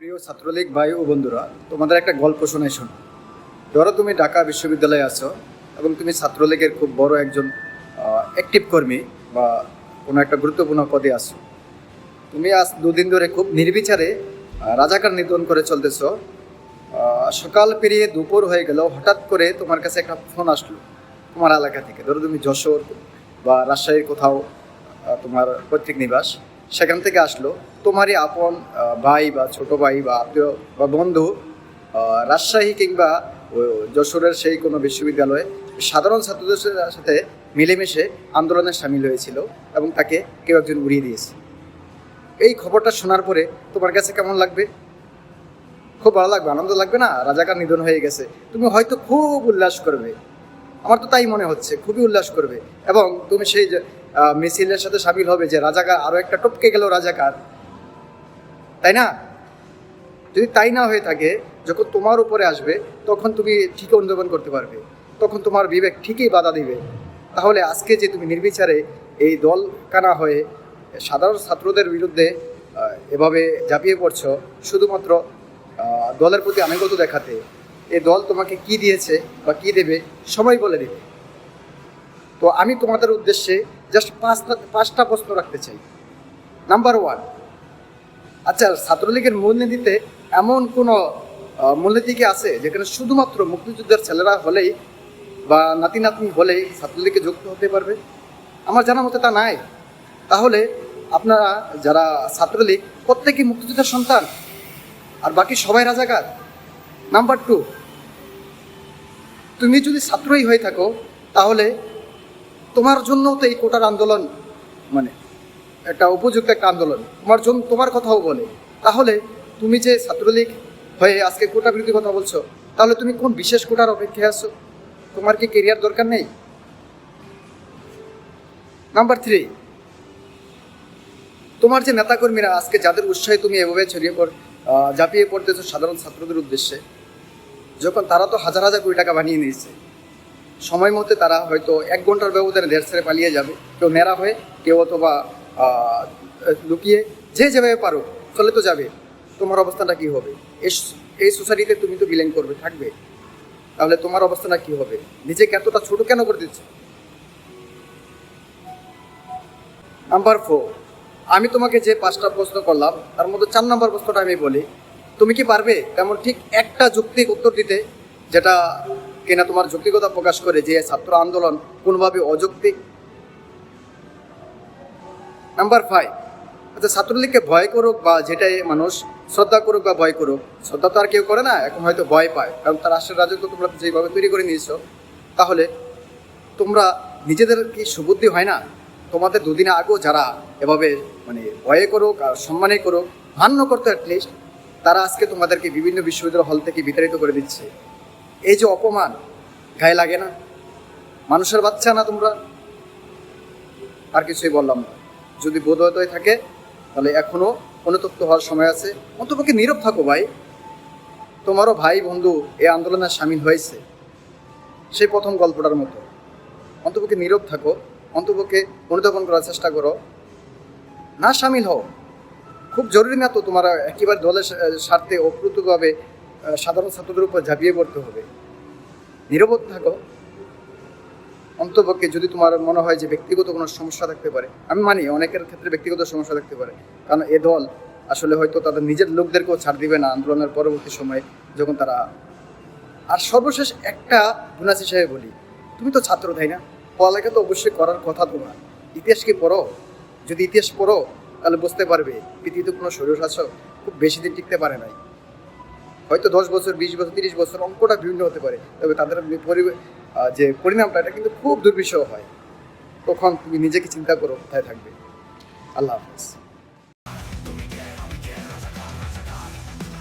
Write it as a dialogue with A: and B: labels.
A: প্রিয় ছাত্রলীগ ভাই ও বন্ধুরা, তোমাদের একটা গল্প শোনাই শোনো। ধরো তুমি ঢাকা বিশ্ববিদ্যালয়ে আছো এবং তুমি ছাত্রলীগের খুব বড় একজন অ্যাক্টিভ কর্মী বা কোনো একটা গুরুত্বপূর্ণ পদে আছো। তুমি আজ দুদিন ধরে খুব নির্বিচারে রাজাকার নিধন করে চলতেছ। সকাল পেরিয়ে দুপুর হয়ে গেল, হঠাৎ করে তোমার কাছে একটা ফোন আসলো তোমার এলাকা থেকে। ধরো তুমি যশোর বা রাজশাহীর কোথাও তোমার পৈতৃক নিবাস, সেখান থেকে আসলো তোমারই আপন ভাই বা ছোট ভাই বা আত্মীয় বা বন্ধু রাজশাহী কিংবা যশোরের সেই কোনো বিশ্ববিদ্যালয়ে সাধারণ ছাত্রদের সাথে মিলেমিশে আন্দোলনে সামিল হয়েছিল এবং তাকে কেউ একজন উড়িয়ে দিয়েছে। এই খবরটা শোনার পরে তোমার কাছে কেমন লাগবে? খুব ভালো লাগবে, আনন্দ লাগবে না? রাজাকার নিধন হয়ে গেছে, তুমি হয়তো খুব উল্লাস করবে। আমার তো তাই মনে হচ্ছে, খুবই উল্লাস করবে। এবং তুমি সেই মিছিলের সাথে সামিল হবে যে রাজাকার আরও একটা টপকে গেল রাজাকার, তাই না? যদি তাই না হয়ে থাকে, যখন তোমার উপরে আসবে তখন তুমি ঠিক অনুধাবন করতে পারবে, তখন তোমার বিবেক ঠিকই বাধা দিবে। তাহলে আজকে যে তুমি নির্বিচারে এই দল কানা হয়ে সাধারণ ছাত্রদের বিরুদ্ধে এভাবে ঝাঁপিয়ে পড়ছো শুধুমাত্র দলের প্রতি আনুগত্য দেখাতে, এই দল তোমাকে কি দিয়েছে বা কি দেবে সময় বলে দেবে। তো আমি তোমাদের উদ্দেশ্যে জাস্ট পাঁচটা প্রশ্ন রাখতে চাই। নাম্বার 1, আচ্ছা, ছাত্রলীগের মূলনীতিতে এমন কোনো মূলনীতি কি আছে যেখানে শুধুমাত্র মুক্তিযুদ্ধের ছেলেরা হলেই বা নাতি নাতনি হলেই ছাত্রলীগে যুক্ত হতে পারবে? আমার জানা মতে তা নাই। তাহলে আপনারা যারা ছাত্রলীগ প্রত্যেকেই মুক্তিযুদ্ধের সন্তান আর বাকি সবাই রাজাকার। নাম্বার 2, তুমি যদি ছাত্রই হয়ে থাকো তাহলে তোমার জন্য তো এই কোটার আন্দোলন মানে একটা উপযুক্ত একটা আন্দোলন, তোমার কথাও বলে। তাহলে তুমি যে ছাত্রলীগ হয়ে আজকে কোটা বিরোধী কথা বলছো, তাহলে তুমি কোন বিশেষ কোটার অপেক্ষায় আছো? তোমার কি কেরিয়ার দরকার নেই? নাম্বার 3, তোমার যে নেতাকর্মীরা আজকে যাদের উৎসাহে তুমি এভাবে ঝাঁপিয়ে পড়তেছো সাধারণ ছাত্রদের উদ্দেশ্যে, যখন তারা তো হাজার হাজার কোটি টাকা বানিয়ে নিয়েছে, সময় মতে তারা হয়তো 1 ঘন্টার ব্যবধানে দেশ ছেড়ে পালিয়ে যাবে, কেউ নেড়া হয়ে, কেউ অথবা লুকিয়ে, যে যেভাবে পারো চলে তো যাবে। তোমার অবস্থানটা কী হবে? এই সোসাইটিতে তুমি তো বিলং করবে, থাকবে, তাহলে তোমার অবস্থাটা কী হবে? নিজেকে এতটা ছোট কেন করে দিচ্ছ? নাম্বার 4, আমি তোমাকে যে 5টা প্রশ্ন করলাম তার মধ্যে 4 নম্বর প্রশ্নটা আমি বলি, তুমি কি পারবে তেমন ঠিক একটা যৌক্তিক উত্তর দিতে যেটা কিনা তোমার যৌক্তিকতা প্রকাশ করে যে ছাত্র আন্দোলন কোনোভাবে অযৌক্তিক? নাম্বার 5, আচ্ছা, ছাত্রলীগকে ভয় করুক বা যেটাই মানুষ শ্রদ্ধা করুক বা ভয় করুক, শ্রদ্ধা তো আর কেউ করে না, এখন হয়তো ভয় পায়, কারণ তার রাষ্ট্রের রাজত্ব তোমরা যেভাবে তৈরি করে নিয়েছো। তাহলে তোমরা নিজেদের কি সুবুদ্ধি হয় না? তোমাদের দুদিন আগেও যারা এভাবে ভয়ে করুক আর সম্মানে করুক, মান্য করতো অ্যাটলিস্ট, তারা আজকে তোমাদেরকে বিভিন্ন বিশ্ববিদ্যালয় হল থেকে বিতাড়িত করে দিচ্ছে। এই যে অপমান, গায়ে লাগে না? মানুষের বাচ্চা না তোমরা? আর কিছুই বললাম না। যদি বোধোদয় থাকে তাহলে এখনও অনুতপ্ত হওয়ার সময় আছে। অন্তপক্ষে নীরব থাকো ভাই, তোমারও ভাই বন্ধু এই আন্দোলনে সামিল হয়েছে, সেই প্রথম গল্পটার মতো। অন্তপক্ষে নীরব থাকো, অন্তপক্ষে অনুধাবন করার চেষ্টা করো, না সামিল হও। খুব জরুরি না তো তোমার একেবারে দলের স্বার্থে অপ্রতুভাবে সাধারণ ছাত্রদের উপর ঝাঁপিয়ে পড়তে হবে। নীরব থাকো। অন্তপক্ষে যদি তোমার মনে হয় যে ব্যক্তিগত কোনো সমস্যা থাকতে পারে, আমি মানি অনেকের ক্ষেত্রে ব্যক্তিগত সমস্যা থাকতে পারে, কারণ এ দল আসলে হয়তো তাদের নিজের লোকদেরকেও ছাড় দিবে না আন্দোলনের পরবর্তী সময়ে যখন তারা। আর সর্বশেষ একটা বোনাস হিসেবে বলি, তুমি তো ছাত্র, তাই না? পড়ালেখা তো অবশ্যই করার কথা তোমার। ইতিহাস কি পড়ো? যদি ইতিহাস পড়ো তাহলে বুঝতে পারবে পৃথিবীতে কোনো স্বৈরশাসক খুব বেশি দিন টিকতে পারে নাই। হয়তো 10 বছর, 20 বছর, 30 বছর, অঙ্কটা বিভিন্ন হতে পারে, তবে তাদের যে পরিণামটা এটা কিন্তু খুব দুর্বিষহ হয়। তখন তুমি নিজেকে চিন্তা করো কোথায় থাকবে। আল্লাহ হাফেজ।